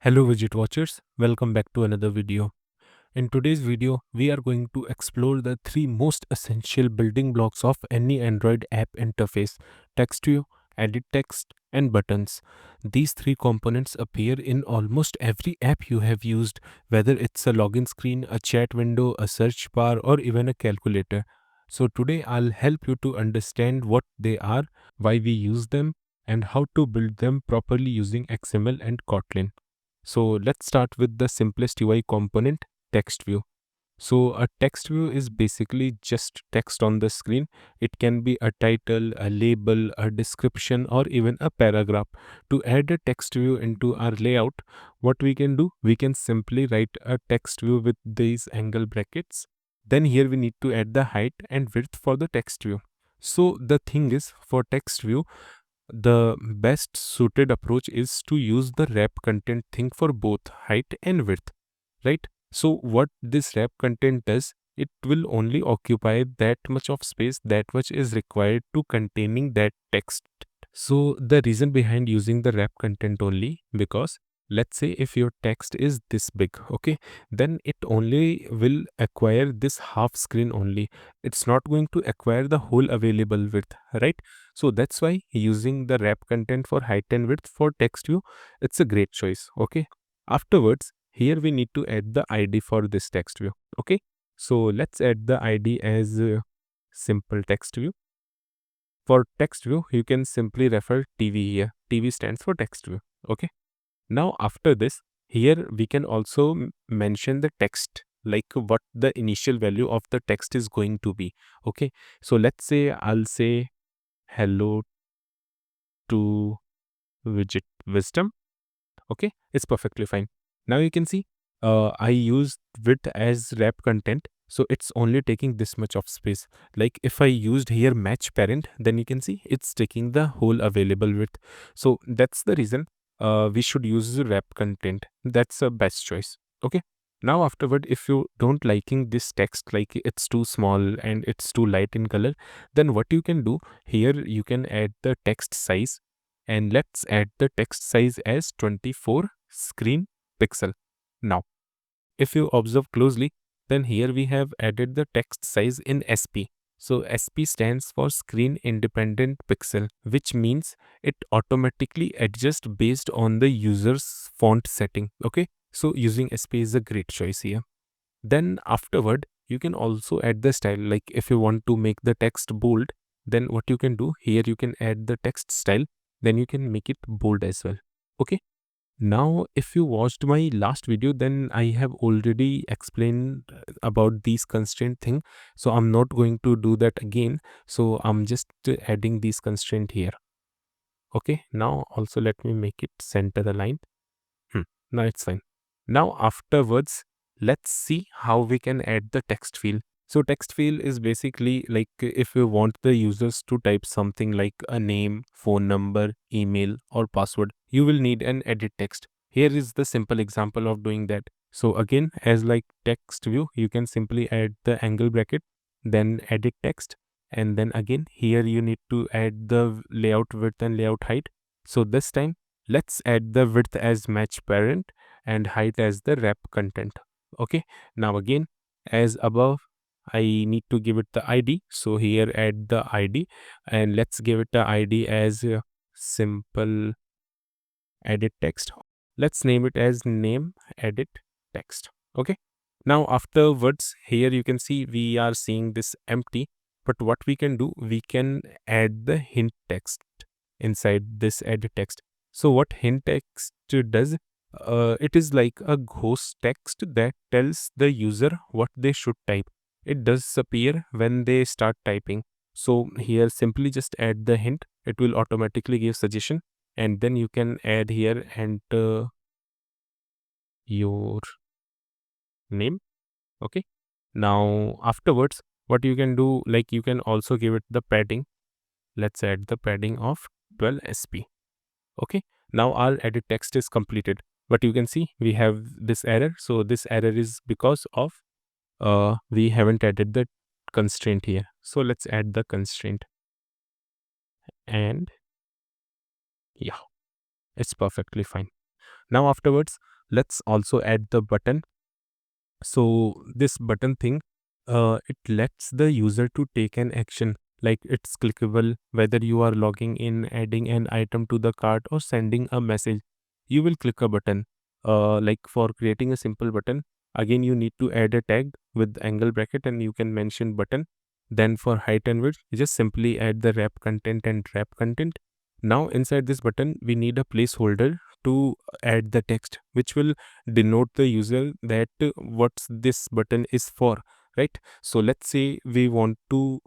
Hello Widget Watchers, welcome back to another video. In today's video, we are going to explore the three most essential building blocks of any Android app interface: text view, edit text, and buttons. These three components appear in almost every app you have used, whether it's a login screen, a chat window, a search bar, or even a calculator. So today I'll help you to understand what they are, why we use them, and how to build them properly using XML and Kotlin. So let's start with the simplest UI component, text view. So a text view is basically just text on the screen. It can be a title, a label, a description, or even a paragraph. To add a text view into our layout, what we can do, we can simply write a text view with these angle brackets. Then here we need to add the height and width for the text view. So the thing is, for text view, the best suited approach is to use the wrap content thing for both height and width, right? So what this wrap content does, it will only occupy that much of space that much is required to containing that text. So the reason behind using the wrap content only, because let's say if your text is this big, okay, then it only will acquire this half screen only. It's not going to acquire the whole available width, right? So that's why using the wrap content for height and width for text view, it's a great choice. Okay. Afterwards, here we need to add the ID for this text view. Okay. So let's add the ID as simple text view. For text view, you can simply refer TV here. TV stands for text view. Okay. Now after this, here we can also mention the text, like what the initial value of the text is going to be. Okay. So let's say I'll say hello to widget wisdom. Okay, it's perfectly fine. Now you can see I used width as wrap content, so it's only taking this much of space. Like if I used here match parent, then you can see it's taking the whole available width. So that's the reason we should use the wrap content. That's a best choice. Okay. Now afterward, if you don't liking this text, like it's too small and it's too light in color, then what you can do here, you can add the text size, and let's add the text size as 24 screen pixel. Now, if you observe closely, then here we have added the text size in SP. So SP stands for screen independent pixel, which means it automatically adjusts based on the user's font setting. Okay, so using SP is a great choice here. Then afterward, you can also add the style. Like if you want to make the text bold, then what you can do here, you can add the text style, then you can make it bold as well. Okay. Now, if you watched my last video, then I have already explained about these constraint thing. So I'm not going to do that again. So I'm just adding these constraint here. Okay. Now also let me make it center aligned. Now it's fine. Now afterwards, let's see how we can add the text field. So text field is basically like if you want the users to type something like a name, phone number, email, or password, you will need an edit text. Here is the simple example of doing that. So again, as like text view, you can simply add the angle bracket, then edit text, and then again here you need to add the layout width and layout height. So this time let's add the width as match parent and height as the wrap content. Okay. Now again, as above, I need to give it the ID. So here add the ID, and let's give it the ID as simple edit text. Let's name it as name edit text. Okay. Now afterwards, here you can see we are seeing this empty, but what we can do, we can add the hint text inside this edit text. So what hint text does, it is like a ghost text that tells the user what they should type. It does appear when they start typing. So here simply just add the hint. It will automatically give suggestion, and then you can add here enter your name. Okay. Now afterwards, what you can do, like you can also give it the padding. Let's add the padding of 12 SP. Okay. Now our edit text is completed, but you can see we have this error. So this error is because of we haven't added the constraint here. So let's add the constraint, and yeah, it's perfectly fine. Now afterwards, let's also add the button. So this button thing, it lets the user to take an action, like it's clickable whether you are logging in, adding an item to the cart, or sending a message. You will click a button. Like for creating a simple button, again you need to add a tag with angle bracket and you can mention button. Then for height and width, you just simply add the wrap content and wrap content. Now inside this button we need a placeholder to add the text, which will denote the user that what this button is for, right? So let's say we want to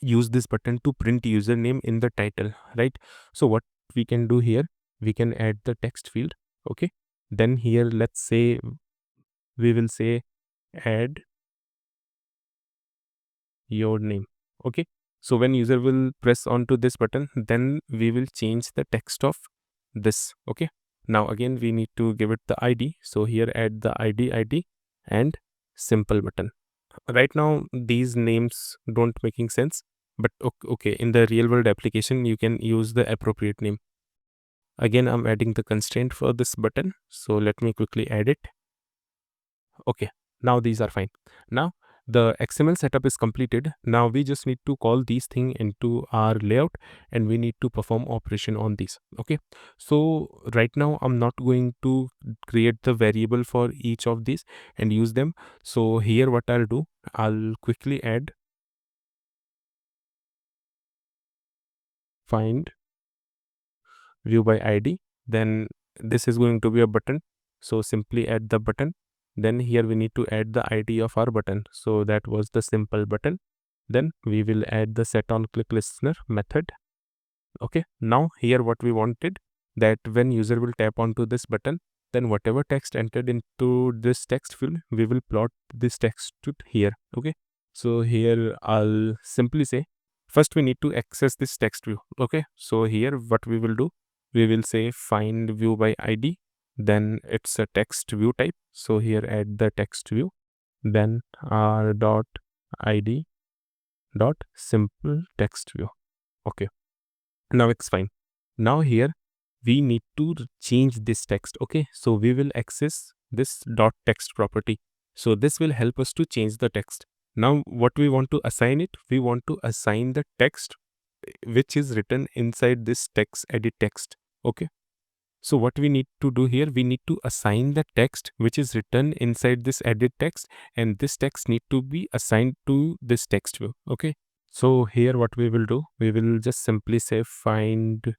use this button to print username in the title, right? So what we can do here, we can add the text field. Okay, then here let's say we will say add your name. Okay, so when user will press onto this button, then we will change the text of this. Okay, now again we need to give it the ID, so here add the ID and simple button. Right now these names don't making sense, but okay, in the real world application you can use the appropriate name. Again I'm adding the constraint for this button, so let me quickly add it. Okay, now these are fine. Now the XML setup is completed. Now we just need to call these thing into our layout and we need to perform operation on these. Okay, so right now I'm not going to create the variable for each of these and use them. So here what I'll do, I'll quickly add find view by ID. Then this is going to be a button, so simply add the button. Then here we need to add the ID of our button, so that was the simple button. Then we will add the set on click listener method. Okay, now here what we wanted, that when user will tap onto this button, then whatever text entered into this text field, we will plot this text to here. Okay, so here I'll simply say first we need to access this text view. Okay, so here what we will do, we will say find view by ID, then it's a text view type, so here add the text view, then r dot id dot simple text view. Okay, now it's fine. Now here we need to change this text. Okay, so we will access this dot text property, so this will help us to change the text. Now what we want to assign it, we want to assign the text which is written inside this text edit text. Okay, so what we need to do here, we need to assign the text which is written inside this edit text, and this text need to be assigned to this text view. Okay, so here what we will do, we will just simply say find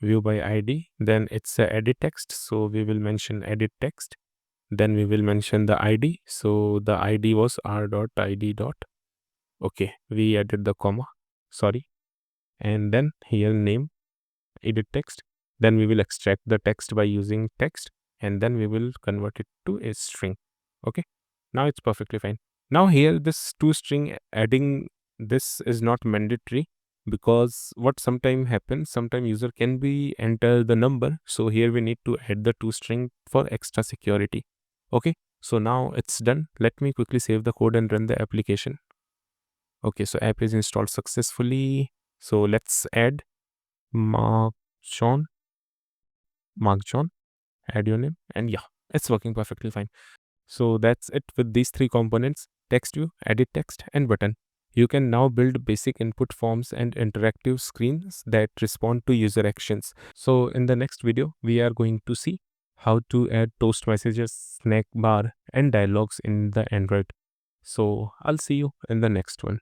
view by ID, then it's a edit text, so we will mention edit text, then we will mention the ID, so the ID was r dot id dot. Okay, we added the comma, sorry, and then here name edit text, then we will extract the text by using text, and then we will convert it to a string. Okay, now it's perfectly fine. Now here this toString adding this is not mandatory, because what sometime happens, sometime user can be enter the number, so here we need to add the toString for extra security. Okay, so now it's done. Let me quickly save the code and run the application. Okay, so app is installed successfully. So let's add Mark John, add your name, and yeah, it's working perfectly fine. So that's it with these three components: text view, edit text, and button. You can now build basic input forms and interactive screens that respond to user actions. So in the next video, we are going to see how to add toast messages, snack bar, and dialogues in the Android. So I'll see you in the next one.